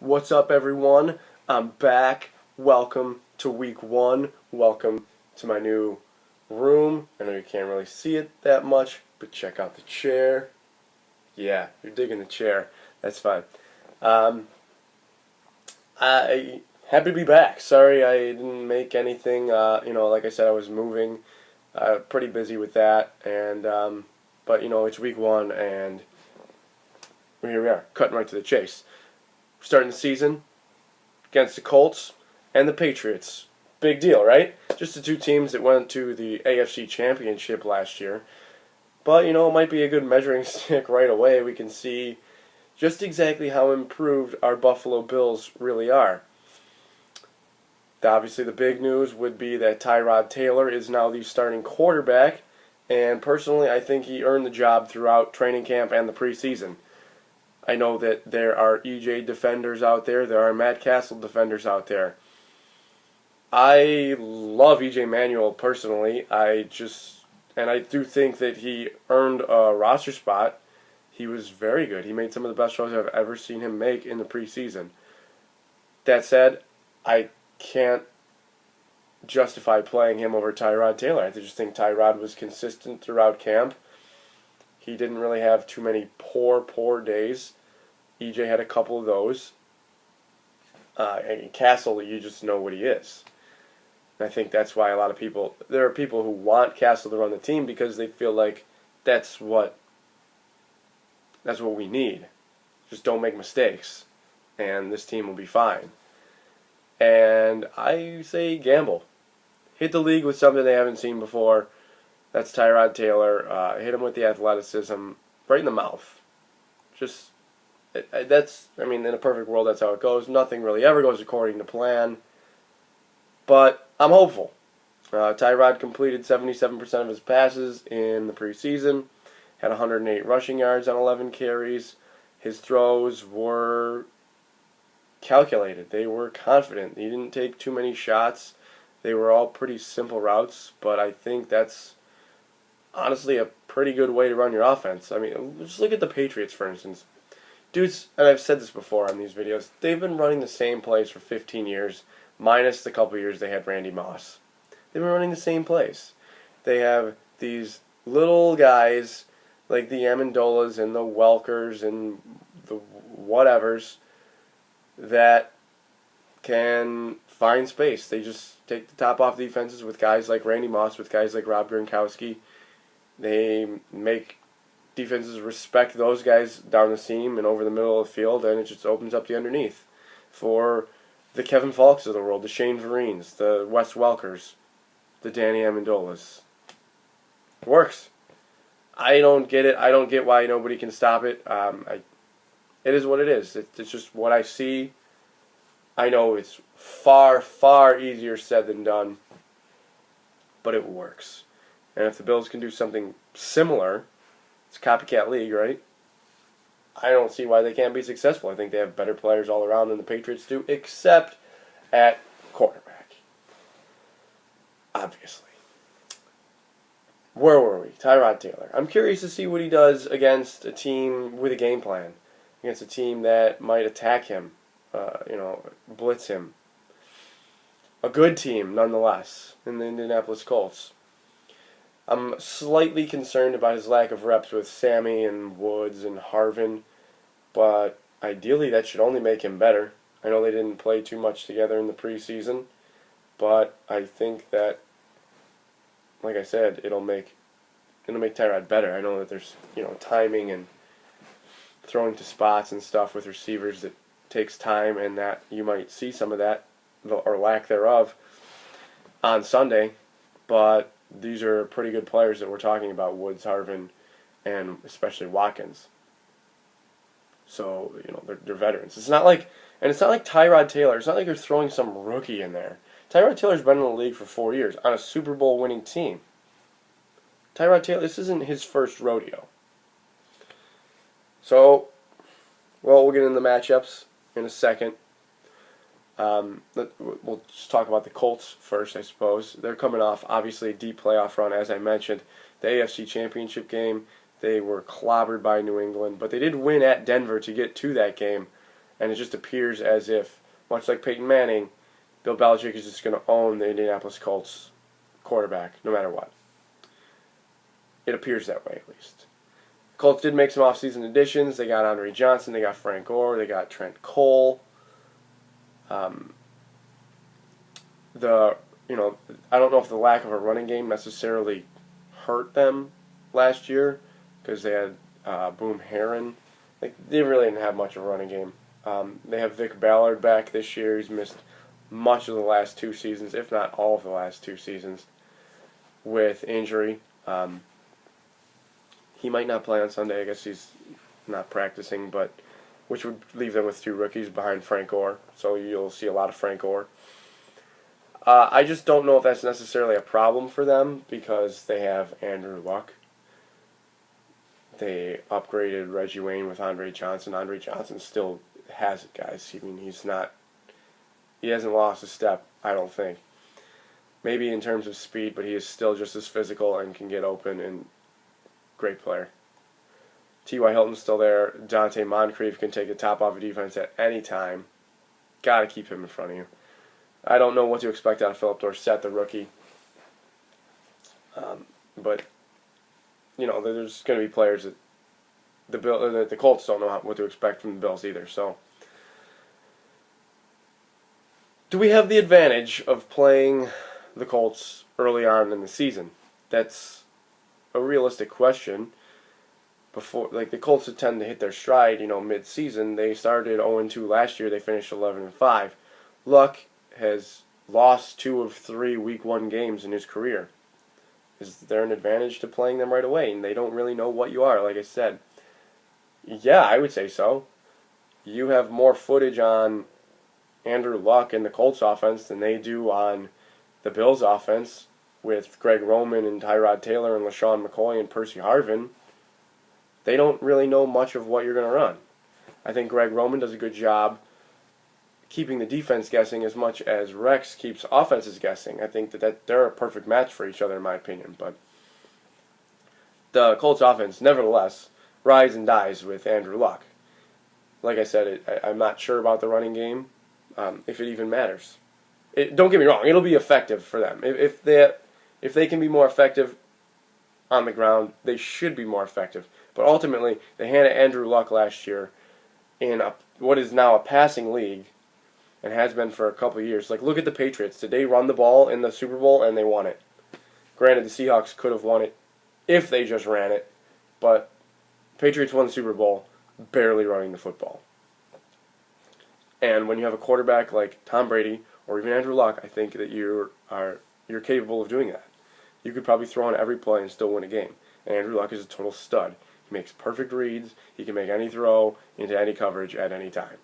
What's up, everyone? I'm back. Welcome to week one. Welcome to my new room. I know you can't really see it that much, but check out the chair. Yeah, you're digging the chair. That's fine. Um, I happy to be back. Sorry I didn't make anything. Like I said, I was moving. Pretty busy with that, and but it's week one, and here we are, cutting right to the chase. Starting the season against the Colts and the Patriots. Big deal, right? Just the two teams that went to the AFC Championship last year. But, it might be a good measuring stick right away. We can see just exactly how improved our Buffalo Bills really are. Obviously, the big news would be that Tyrod Taylor is now the starting quarterback. And personally, I think he earned the job throughout training camp and the preseason. I know that there are EJ defenders out there. There are Matt Castle defenders out there. I love EJ Manuel personally. I do think that he earned a roster spot. He was very good. He made some of the best throws I've ever seen him make in the preseason. That said, I can't justify playing him over Tyrod Taylor. I just think Tyrod was consistent throughout camp. He didn't really have too many poor days. EJ had a couple of those. And Castle, you just know what he is. And I think that's why there are people who want Castle to run the team because they feel like that's what we need. Just don't make mistakes, and this team will be fine. And I say gamble. Hit the league with something they haven't seen before. That's Tyrod Taylor. Hit him with the athleticism right in the mouth. In a perfect world, that's how it goes. Nothing really ever goes according to plan. But I'm hopeful. Tyrod completed 77% of his passes in the preseason. Had 108 rushing yards on 11 carries. His throws were calculated. They were confident. He didn't take too many shots. They were all pretty simple routes, but I think that's honestly a pretty good way to run your offense. I mean, just look at the Patriots, for instance. Dudes, and I've said this before on these videos, they've been running the same plays for 15 years, minus the couple years they had Randy Moss. They've been running the same plays. They have these little guys like the Amendolas and the Welkers and the whatevers that can find space. They just take the top off defenses with guys like Randy Moss, with guys like Rob Gronkowski. They make defenses respect those guys down the seam and over the middle of the field, and it just opens up the underneath for the Kevin Falks of the world, the Shane Vereenes, the Wes Welkers, the Danny Amendolas. It works. I don't get it. I don't get why nobody can stop it. It is what it is. It's just what I see. I know it's far easier said than done, but it works. And if the Bills can do something similar, it's a copycat league, right? I don't see why they can't be successful. I think they have better players all around than the Patriots do, except at quarterback. Obviously. Where were we? Tyrod Taylor. I'm curious to see what he does against a team with a game plan, against a team that might attack him, blitz him. A good team, nonetheless, in the Indianapolis Colts. I'm slightly concerned about his lack of reps with Sammy and Woods and Harvin, but ideally that should only make him better. I know they didn't play too much together in the preseason, but I think that, like I said, it'll make Tyrod better. I know that there's timing and throwing to spots and stuff with receivers that takes time, and that you might see some of that or lack thereof on Sunday, but these are pretty good players that we're talking about, Woods, Harvin, and especially Watkins. So, they're veterans. It's not like Tyrod Taylor. It's not like you're throwing some rookie in there. Tyrod Taylor's been in the league for 4 years on a Super Bowl winning team. Tyrod Taylor, this isn't his first rodeo. So, we'll get into the matchups in a second. We'll just talk about the Colts first, I suppose. They're coming off, obviously, a deep playoff run, as I mentioned. The AFC Championship game, they were clobbered by New England, but they did win at Denver to get to that game. And it just appears as if, much like Peyton Manning, Bill Belichick is just going to own the Indianapolis Colts quarterback no matter what. It appears that way, at least. The Colts did make some offseason additions. They got Andre Johnson, they got Frank Gore, they got Trent Cole. I don't know if the lack of a running game necessarily hurt them last year because they had Boom Herron. They really didn't have much of a running game. They have Vic Ballard back this year. He's missed much of the last 2 seasons, if not all of the last 2 seasons, with injury. He might not play on Sunday. I guess he's not practicing, but which would leave them with 2 rookies behind Frank Gore. So you'll see a lot of Frank Gore. I just don't know if that's necessarily a problem for them because they have Andrew Luck. They upgraded Reggie Wayne with Andre Johnson. Andre Johnson still has it, guys. I mean, he hasn't lost a step, I don't think. Maybe in terms of speed, but he is still just as physical and can get open and great player. T.Y. Hilton's still there. Dante Moncrief can take the top off a defense at any time. Got to keep him in front of you. I don't know what to expect out of Philip Dorsett, the rookie. But, there's going to be players that the Colts don't know what to expect from the Bills either. So, do we have the advantage of playing the Colts early on in the season? That's a realistic question. The Colts tend to hit their stride, mid-season. They started 0-2 last year. They finished 11-5. Luck has lost 2 of 3 Week 1 games in his career. Is there an advantage to playing them right away? And they don't really know what you are, like I said. Yeah, I would say so. You have more footage on Andrew Luck and the Colts offense than they do on the Bills offense with Greg Roman and Tyrod Taylor and LaShawn McCoy and Percy Harvin. They don't really know much of what you're going to run. I think Greg Roman does a good job keeping the defense guessing as much as Rex keeps offenses guessing. I think that they're a perfect match for each other, in my opinion. But the Colts offense, nevertheless, rides and dies with Andrew Luck. Like I said, I'm not sure about the running game, if it even matters. Don't get me wrong; it'll be effective for them. If they can be more effective on the ground, they should be more effective. But ultimately, they handed Andrew Luck last year in what is now a passing league, and has been for a couple of years. Look at the Patriots. Did they run the ball in the Super Bowl, and they won it? Granted, the Seahawks could have won it if they just ran it, but Patriots won the Super Bowl barely running the football. And when you have a quarterback like Tom Brady or even Andrew Luck, I think that you're capable of doing that. You could probably throw on every play and still win a game. And Andrew Luck is a total stud. He makes perfect reads. He can make any throw into any coverage at any time.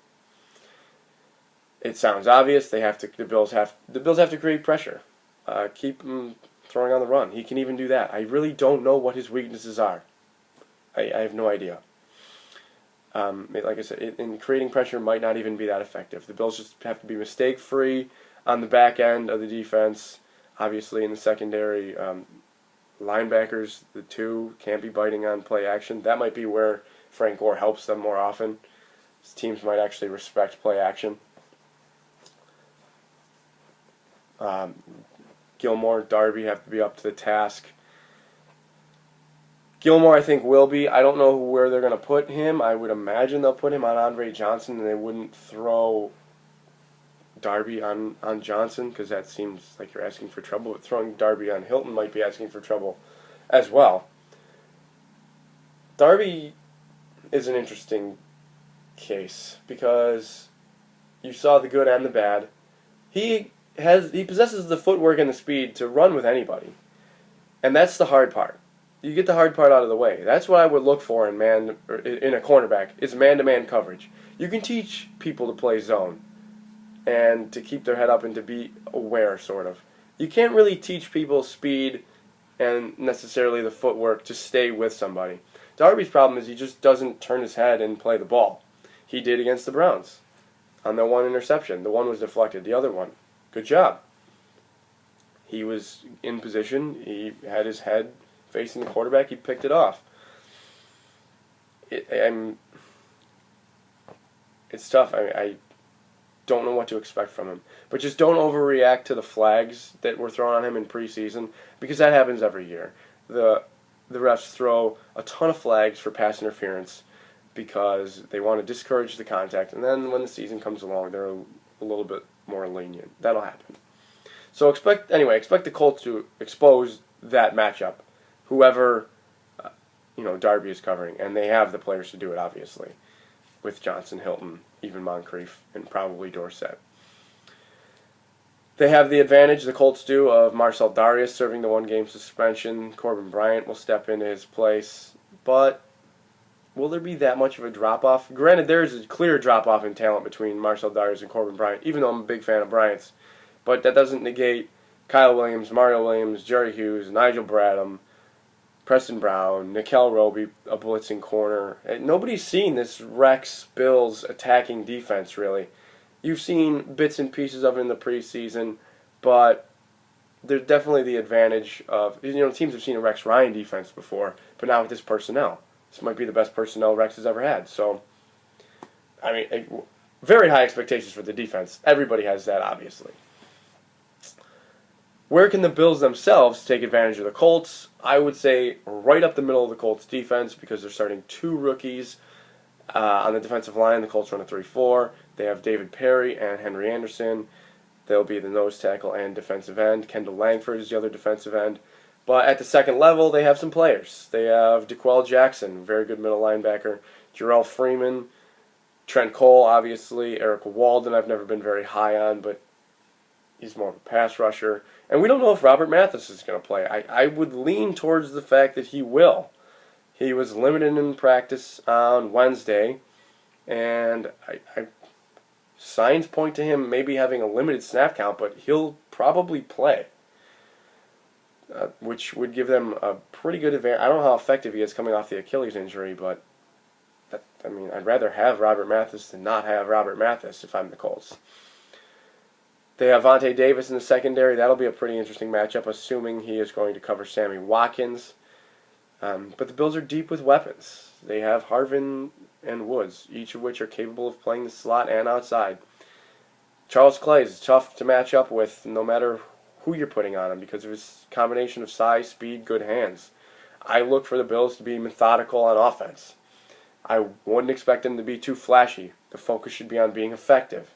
It sounds obvious. The Bills have to create pressure. Keep him throwing on the run. He can even do that. I really don't know what his weaknesses are. I have no idea. Like I said, in creating pressure might not even be that effective. The Bills just have to be mistake-free on the back end of the defense. Obviously, in the secondary, linebackers, the 2 can't be biting on play action. That might be where Frank Gore helps them more often. His teams might actually respect play action. Gilmore, Darby have to be up to the task. Gilmore, I think, will be. I don't know where they're going to put him. I would imagine they'll put him on Andre Johnson, and they wouldn't throw Darby on Johnson because that seems like you're asking for trouble. But throwing Darby on Hilton might be asking for trouble as well. Darby is an interesting case because you saw the good and the bad. He possesses the footwork and the speed to run with anybody, and that's the hard part. You get the hard part out of the way. That's what I would look for in a cornerback is man-to-man coverage. You can teach people to play zone and to keep their head up and to be aware, sort of. You can't really teach people speed and necessarily the footwork to stay with somebody. Darby's problem is he just doesn't turn his head and play the ball. He did against the Browns on the one interception. The one was deflected. The other one, good job. He was in position. He had his head facing the quarterback. He picked it off. It's it's tough. I don't know what to expect from him. But just don't overreact to the flags that were thrown on him in preseason, because that happens every year. The refs throw a ton of flags for pass interference because they want to discourage the contact, and then when the season comes along, they're a little bit more lenient. That'll happen. So expect the Colts to expose that matchup, whoever Darby is covering, and they have the players to do it, obviously, with Johnson, Hilton, even Moncrief, and probably Dorsett. They have the advantage, the Colts do, of Marcel Darius serving the one-game suspension. Corbin Bryant will step into his place, but will there be that much of a drop-off? Granted, there is a clear drop-off in talent between Marcel Darius and Corbin Bryant, even though I'm a big fan of Bryant's, but that doesn't negate Kyle Williams, Mario Williams, Jerry Hughes, Nigel Bradham, Preston Brown, Nickel Roby, a blitzing corner. Nobody's seen this Rex Bills attacking defense, really. You've seen bits and pieces of it in the preseason, but there's definitely the advantage of, teams have seen a Rex Ryan defense before, but now with this personnel. This might be the best personnel Rex has ever had. So, very high expectations for the defense. Everybody has that, obviously. Where can the Bills themselves take advantage of the Colts? I would say right up the middle of the Colts defense, because they're starting two rookies on the defensive line. The Colts run a 3-4. They have David Perry and Henry Anderson. They'll be the nose tackle and defensive end. Kendall Langford is the other defensive end. But at the second level, they have some players. They have DeQuell Jackson, very good middle linebacker. Jarrell Freeman, Trent Cole, obviously. Eric Walden, I've never been very high on, but he's more of a pass rusher. And we don't know if Robert Mathis is going to play. I would lean towards the fact that he will. He was limited in practice on Wednesday, and signs point to him maybe having a limited snap count, but he'll probably play, which would give them a pretty good advantage. I don't know how effective he is coming off the Achilles injury, but I'd rather have Robert Mathis than not have Robert Mathis if I'm the Colts. They have Vontae Davis in the secondary. That'll be a pretty interesting matchup, assuming he is going to cover Sammy Watkins. But the Bills are deep with weapons. They have Harvin and Woods, each of which are capable of playing the slot and outside. Charles Clay is tough to match up with no matter who you're putting on him because of his combination of size, speed, good hands. I look for the Bills to be methodical on offense. I wouldn't expect them to be too flashy. The focus should be on being effective.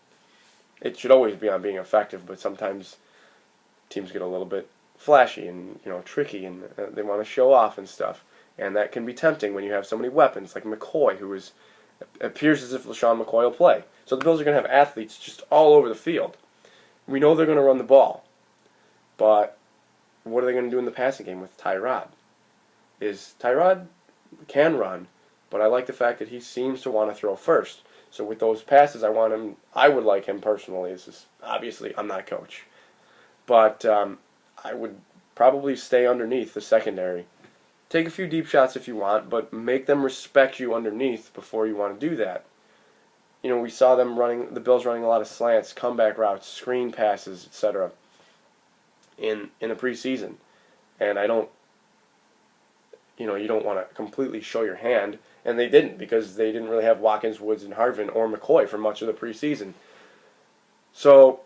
It should always be on being effective, but sometimes teams get a little bit flashy and tricky, and they want to show off and stuff. And that can be tempting when you have so many weapons, like McCoy, who appears as if LaShawn McCoy will play. So the Bills are going to have athletes just all over the field. We know they're going to run the ball, but what are they going to do in the passing game with Tyrod? Tyrod can run, but I like the fact that he seems to want to throw first. So with those passes, I would like him personally. Obviously, I'm not a coach. But I would probably stay underneath the secondary. Take a few deep shots if you want, but make them respect you underneath before you want to do that. We saw the Bills running a lot of slants, comeback routes, screen passes, etc. in the preseason. And you don't want to completely show your hand. And they didn't, because they didn't really have Watkins, Woods, and Harvin or McCoy for much of the preseason. So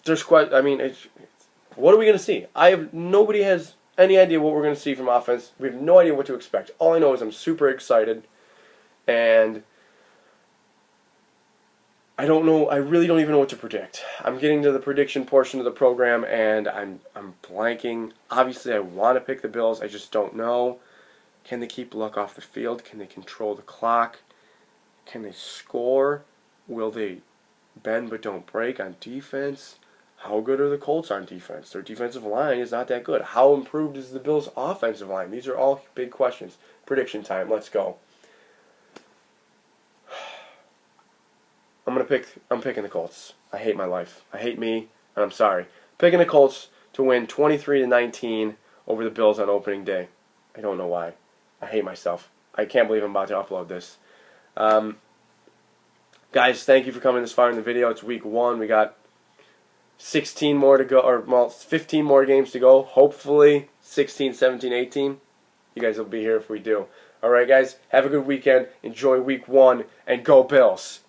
there's what are we going to see? Nobody has any idea what we're going to see from offense. We have no idea what to expect. All I know is I'm super excited, and I don't know. I really don't even know what to predict. I'm getting to the prediction portion of the program, and I'm blanking. Obviously, I want to pick the Bills. I just don't know. Can they keep Luck off the field? Can they control the clock? Can they score? Will they bend but don't break on defense? How good are the Colts on defense? Their defensive line is not that good. How improved is the Bills' offensive line? These are all big questions. Prediction time. Let's go. I'm picking the Colts. I hate my life. I hate me, and I'm sorry. Picking the Colts to win 23-19 over the Bills on opening day. I don't know why. I hate myself. I can't believe I'm about to upload this. Guys, thank you for coming this far in the video. It's week 1. We got 16 more to go, 15 more games to go. Hopefully 16, 17, 18. You guys will be here if we do. All right, guys, have a good weekend. Enjoy week 1, and go Bills.